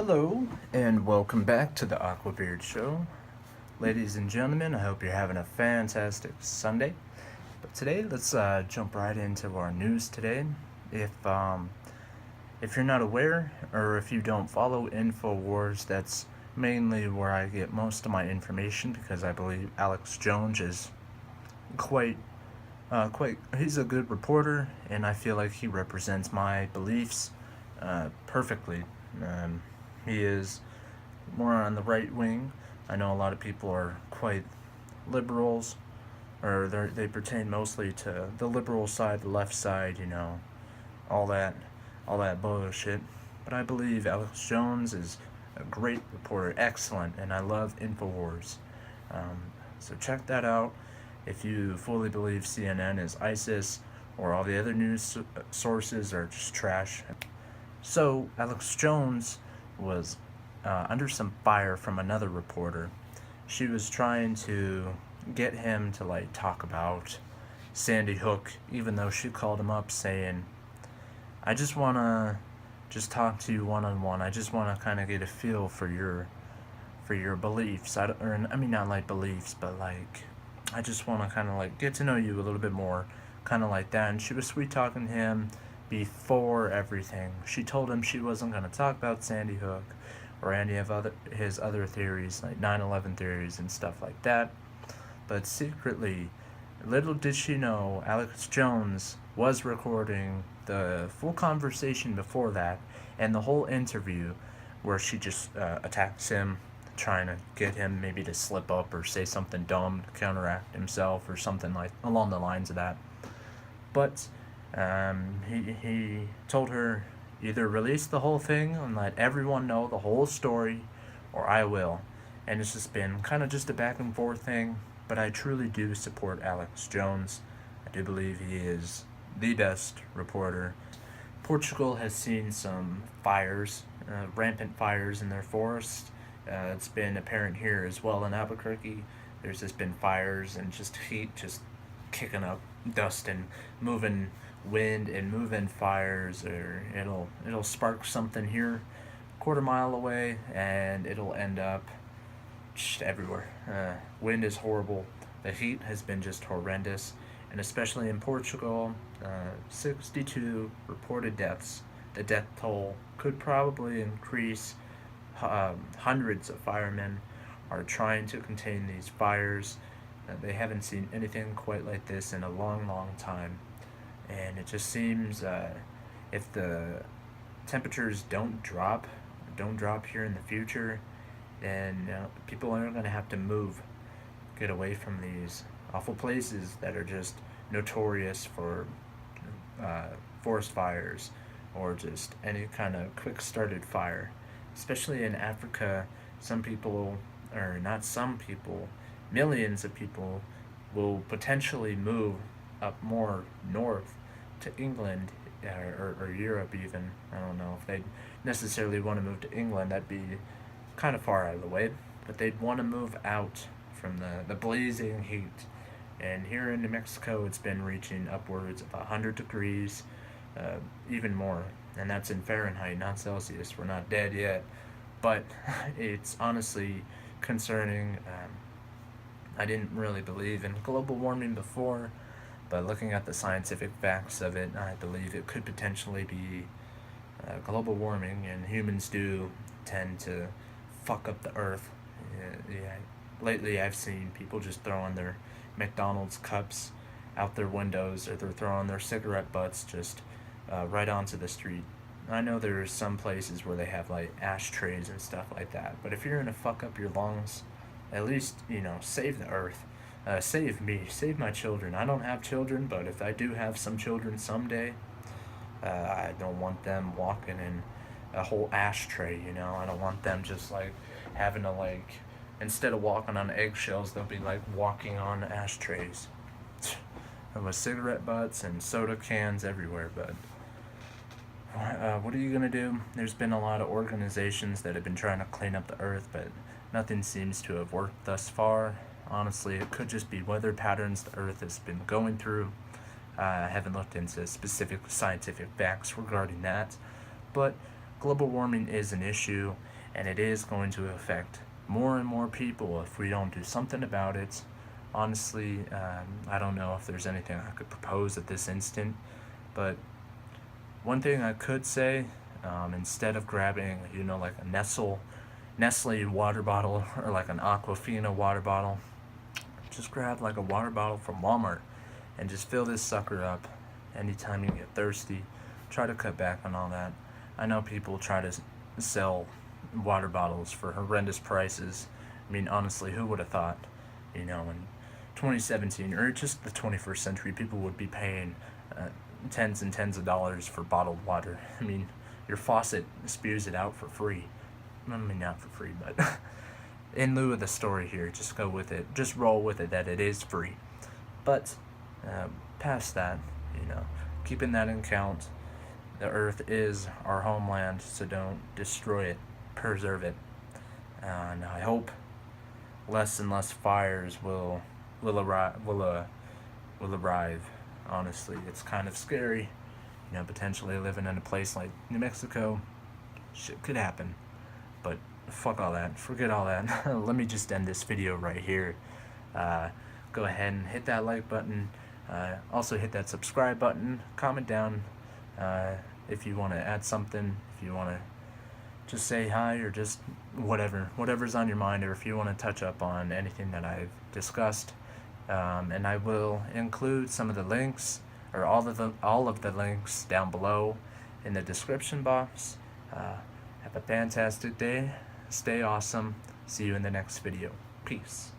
Hello, and welcome back to the Aquabeard Show. Ladies and gentlemen, I hope you're having a fantastic Sunday. But today, let's jump right into our news today. If you're not aware, or if you don't follow InfoWars, that's mainly where I get most of my information because I believe Alex Jones is he's a good reporter, and I feel like he represents my beliefs perfectly. Um, he is more on the right wing. I know a lot of people are quite liberals, or they pertain mostly to the liberal side, the left side, all that, all that bullshit. But I believe Alex Jones is a great reporter, excellent, and I love Infowars. Um, so check that out. If you fully believe CNN is ISIS or all the other news sources are just trash. So Alex Jones was under some fire from another reporter. She was trying to get him to talk about Sandy Hook, even though she called him up saying, "I just wanna just talk to you one on one. I just wanna kind of get a feel for your beliefs. I mean not like beliefs, but I just want to kind of get to know you a little bit more, kind of like that." And she was sweet talking to him before everything. She told him she wasn't going to talk about Sandy Hook or any of his other theories, like 9/11 theories and stuff like that. But secretly, little did she know, Alex Jones was recording the full conversation before that and the whole interview where she just attacks him, trying to get him maybe to slip up or say something dumb to counteract himself or something like along the lines of that. But he told her, either release the whole thing and let everyone know the whole story, or I will. And it's just been kind of just a back and forth thing. But I truly do support Alex Jones. I do believe he is the best reporter. Portugal has seen some fires, rampant fires in their forests. It's been apparent here as well in Albuquerque. There's just been fires and just heat just kicking up dust and moving wind and moving fires, or it'll spark something here quarter mile away and it'll end up just everywhere. Wind is horrible. The heat has been just horrendous, and especially in Portugal, 62 reported deaths. The death toll could probably increase. Hundreds of firemen are trying to contain these fires. They haven't seen anything quite like this in a long, long time. And it just seems if the temperatures don't drop here in the future, then people are going to have to get away from these awful places that are just notorious for forest fires or just any kind of quick started fire. Especially in Africa, some people, or not some people, millions of people will potentially move up more north to England, or Europe even. I don't know if they'd necessarily want to move to England. That'd be kind of far out of the way. But they'd want to move out from the blazing heat. And here in New Mexico, it's been reaching upwards of 100 degrees, even more. And that's in Fahrenheit, not Celsius. We're not dead yet. But it's honestly concerning. I didn't really believe in global warming before, but looking at the scientific facts of it, I believe it could potentially be global warming, and humans do tend to fuck up the earth. Yeah. Lately, I've seen people just throwing their McDonald's cups out their windows, or they're throwing their cigarette butts just right onto the street. I know there's some places where they have ashtrays and stuff like that, but if you're gonna fuck up your lungs, at least save the earth. Save me, save my children. I don't have children, but if I do have some children someday, I don't want them walking in a whole ashtray. I don't want them just having to instead of walking on eggshells, they'll be walking on ashtrays. With cigarette butts and soda cans everywhere. But what are you gonna do? There's been a lot of organizations that have been trying to clean up the earth, but nothing seems to have worked thus far. Honestly, it could just be weather patterns the earth has been going through. I haven't looked into specific scientific facts regarding that, but global warming is an issue, and it is going to affect more and more people if we don't do something about it. Honestly, I don't know if there's anything I could propose at this instant, but one thing I could say, instead of grabbing, like a Nestle water bottle or like an Aquafina water bottle, just grab like a water bottle from Walmart and just fill this sucker up anytime you get thirsty. Try to cut back on all that. I know people try to sell water bottles for horrendous prices. I mean, honestly, who would have thought, in 2017 or just the 21st century, people would be paying tens and tens of dollars for bottled water. I mean, your faucet spews it out for free. I mean, not for free, but in lieu of the story here, just go with it. Just roll with it that it is free. But past that, keeping that in count, the earth is our homeland, so don't destroy it. Preserve it. And I hope less and less fires will arrive. Honestly, it's kind of scary. Potentially living in a place like New Mexico, shit could happen. But fuck all that. Forget all that. Let me just end this video right here. Go ahead and hit that like button. Also hit that subscribe button. Comment down if you want to add something. If you want to just say hi or just whatever's on your mind, or if you want to touch up on anything that I've discussed. And I will include some of the links, or all of the links down below in the description box. Have a fantastic day. Stay awesome. See you in the next video. Peace.